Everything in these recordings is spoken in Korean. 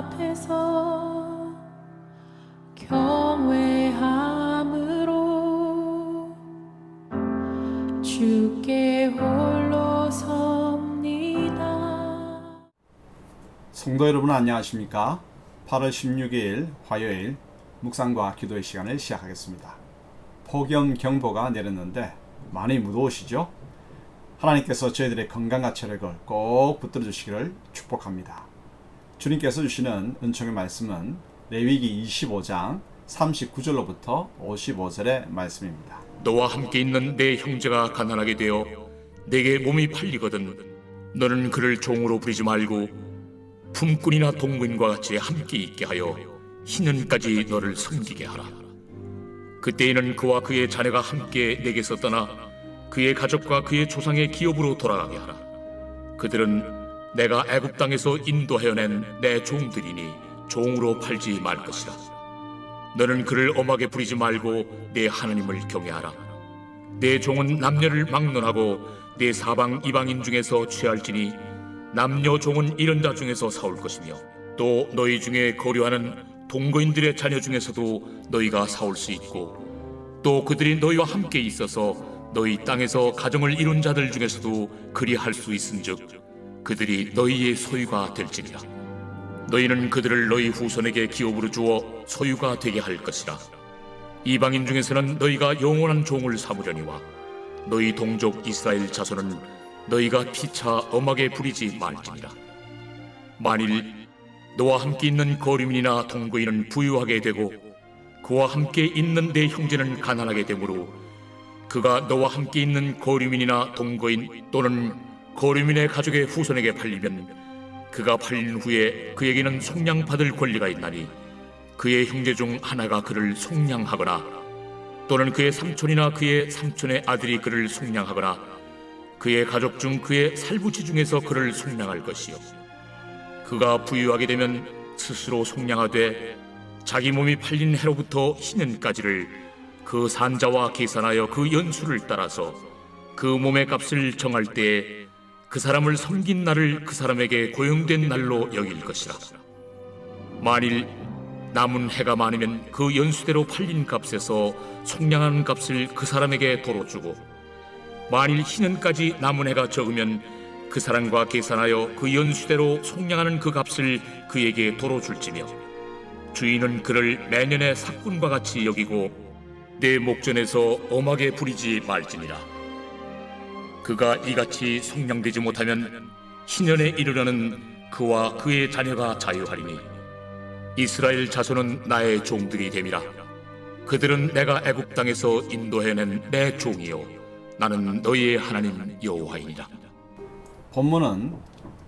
앞에서 경외함으로 주께 홀로 섭니다. 성도 여러분 안녕하십니까? 8월 16일 화요일 묵상과 기도의 시간을 시작하겠습니다. 폭염경보가 내렸는데 많이 무더우시죠? 하나님께서 저희들의 건강과 체력을 꼭 붙들어 주시기를 축복합니다. 주님께서 주시는 은총의 말씀은 레위기 25장 39절로부터 55절의 말씀입니다. 너와 함께 있는 내 형제가 가난하게 되어 내게 몸이 팔리거든 너는 그를 종으로 부리지 말고 품꾼이나 동무인과 같이 함께 있게 하여 희년까지 너를 섬기게 하라. 그때에는 그와 그의 자녀가 함께 내게서 떠나 그의 가족과 그의 조상의 기업으로 돌아가게 하라. 그들은 내가 애굽 땅에서 인도하여낸 내 종들이니 종으로 팔지 말 것이라. 너는 그를 엄하게 부리지 말고 내 하나님을 경외하라. 내 종은 남녀를 막론하고 내 사방 이방인 중에서 취할지니 남녀 종은 이런 자 중에서 사올 것이며 또 너희 중에 거류하는 동거인들의 자녀 중에서도 너희가 사올 수 있고 또 그들이 너희와 함께 있어서 너희 땅에서 가정을 이룬 자들 중에서도 그리할 수 있은즉 그들이 너희의 소유가 될지니라. 너희는 그들을 너희 후손에게 기업으로 주어 소유가 되게 할 것이라. 이방인 중에서는 너희가 영원한 종을 삼으려니와 너희 동족 이스라엘 자손은 너희가 피차 엄하게 부리지 말지니라. 만일 너와 함께 있는 거류민이나 동거인은 부유하게 되고 그와 함께 있는 내 형제는 가난하게 되므로 그가 너와 함께 있는 거류민이나 동거인 또는 거류민의 가족의 후손에게 팔리면 그가 팔린 후에 그에게는 속량받을 권리가 있나니 그의 형제 중 하나가 그를 속량하거나 또는 그의 삼촌이나 그의 삼촌의 아들이 그를 속량하거나 그의 가족 중 그의 살부치 중에서 그를 속량할 것이요 그가 부유하게 되면 스스로 속량하되 자기 몸이 팔린 해로부터 희년까지를 그 산자와 계산하여 그 연수를 따라서 그 몸의 값을 정할 때에 그 사람을 섬긴 날을 그 사람에게 고용된 날로 여길 것이라. 만일 남은 해가 많으면 그 연수대로 팔린 값에서 속량하는 값을 그 사람에게 도로 주고 만일 희년까지 남은 해가 적으면 그 사람과 계산하여 그 연수대로 속량하는 그 값을 그에게 도로 줄지며 주인은 그를 매년의 삭군과 같이 여기고 내 목전에서 엄하게 부리지 말지니라. 그가 이같이 속량되지 못하면 희년에 이르려는 그와 그의 자녀가 자유하리니 이스라엘 자손은 나의 종들이 됨이라. 그들은 내가 애굽 땅에서 인도해낸 내 종이요 나는 너희의 하나님 여호와이니라. 본문은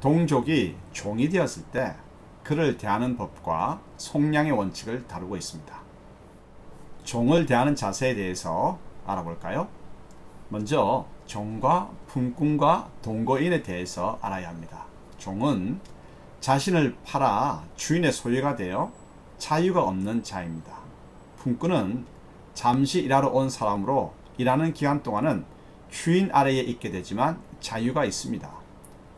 동족이 종이 되었을 때 그를 대하는 법과 속량의 원칙을 다루고 있습니다. 종을 대하는 자세에 대해서 알아볼까요? 먼저 종과 품꾼과 동거인에 대해서 알아야 합니다. 종은 자신을 팔아 주인의 소유가 되어 자유가 없는 자입니다. 품꾼은 잠시 일하러 온 사람으로 일하는 기간 동안은 주인 아래에 있게 되지만 자유가 있습니다.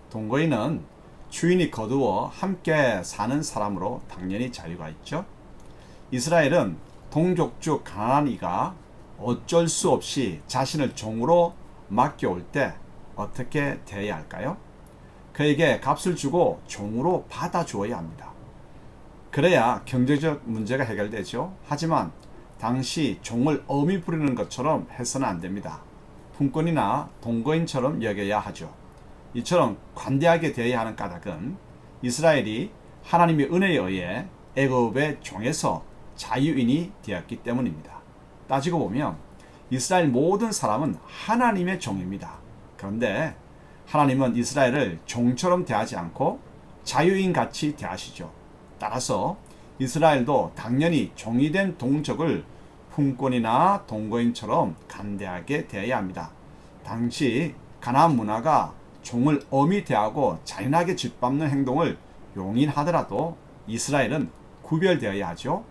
동거인은 주인이 거두어 함께 사는 사람으로 당연히 자유가 있죠. 이스라엘은 동족주 가나안 이가 어쩔 수 없이 자신을 종으로 맡겨올 때 어떻게 대해야 할까요? 그에게 값을 주고 종으로 받아주어야 합니다. 그래야 경제적 문제가 해결되죠. 하지만 당시 종을 엄히 부리는 것처럼 해서는 안 됩니다. 품꾼이나 동거인처럼 여겨야 하죠. 이처럼 관대하게 대해야 하는 까닭은 이스라엘이 하나님의 은혜에 의해 애굽의 종에서 자유인이 되었기 때문입니다. 따지고 보면 이스라엘 모든 사람은 하나님의 종입니다. 그런데 하나님은 이스라엘을 종처럼 대하지 않고 자유인같이 대하시죠. 따라서 이스라엘도 당연히 종이 된 동족을 품꾼이나 동거인처럼 간대하게 대해야 합니다. 당시 가나안 문화가 종을 엄히 대하고 잔인하게 짓밟는 행동을 용인하더라도 이스라엘은 구별되어야 하죠.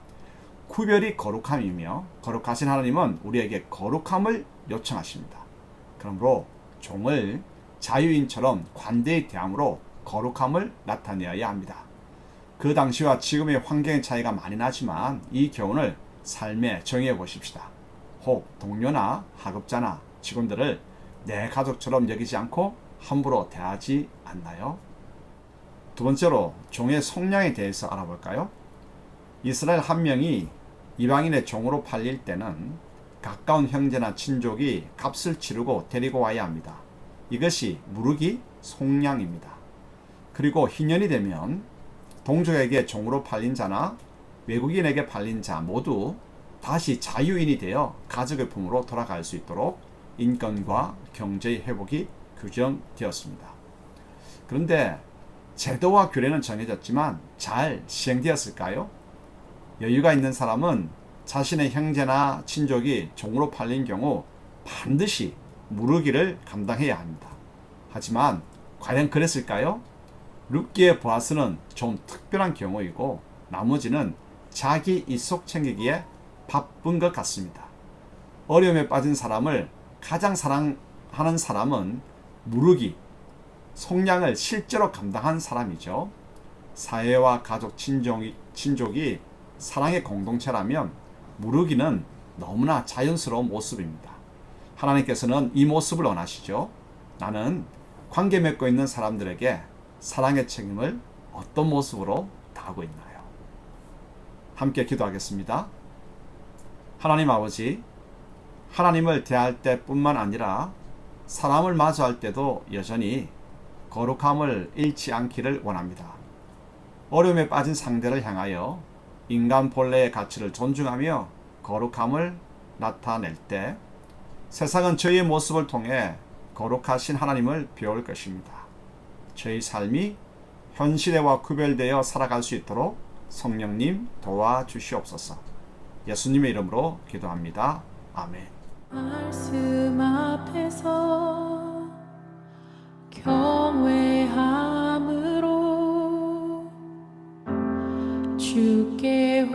구별이 거룩함이며 거룩하신 하나님은 우리에게 거룩함을 요청하십니다. 그러므로 종을 자유인처럼 관대히 대함으로 거룩함을 나타내어야 합니다. 그 당시와 지금의 환경의 차이가 많이 나지만 이 교훈을 삶에 정의해 보십시다. 혹 동료나 하급자나 직원들을 내 가족처럼 여기지 않고 함부로 대하지 않나요? 두 번째로 종의 속량에 대해서 알아볼까요? 이스라엘 한 명이 이방인의 종으로 팔릴 때는 가까운 형제나 친족이 값을 치르고 데리고 와야 합니다. 이것이 무르기 속량입니다. 그리고 희년이 되면 동족에게 종으로 팔린 자나 외국인에게 팔린 자 모두 다시 자유인이 되어 가족의 품으로 돌아갈 수 있도록 인권과 경제의 회복이 규정되었습니다. 그런데 제도와 규례는 정해졌지만 잘 시행되었을까요? 여유가 있는 사람은 자신의 형제나 친족이 종으로 팔린 경우 반드시 무르기를 감당해야 합니다. 하지만 과연 그랬을까요? 룻기의 보아스는 좀 특별한 경우이고 나머지는 자기 이속 챙기기에 바쁜 것 같습니다. 어려움에 빠진 사람을 가장 사랑하는 사람은 무르기, 속량을 실제로 감당한 사람이죠. 사회와 가족, 친족이 사랑의 공동체라면 무르기는 너무나 자연스러운 모습입니다. 하나님께서는 이 모습을 원하시죠. 나는 관계 맺고 있는 사람들에게 사랑의 책임을 어떤 모습으로 다하고 있나요? 함께 기도하겠습니다. 하나님 아버지, 하나님을 대할 때뿐만 아니라 사람을 마주할 때도 여전히 거룩함을 잃지 않기를 원합니다. 어려움에 빠진 상대를 향하여 인간 본래의 가치를 존중하며 거룩함을 나타낼 때 세상은 저희의 모습을 통해 거룩하신 하나님을 배울 것입니다. 저희 삶이 현실에와 구별되어 살아갈 수 있도록 성령님 도와주시옵소서. 예수님의 이름으로 기도합니다. 아멘. 말씀 앞에서 경외함으로 주께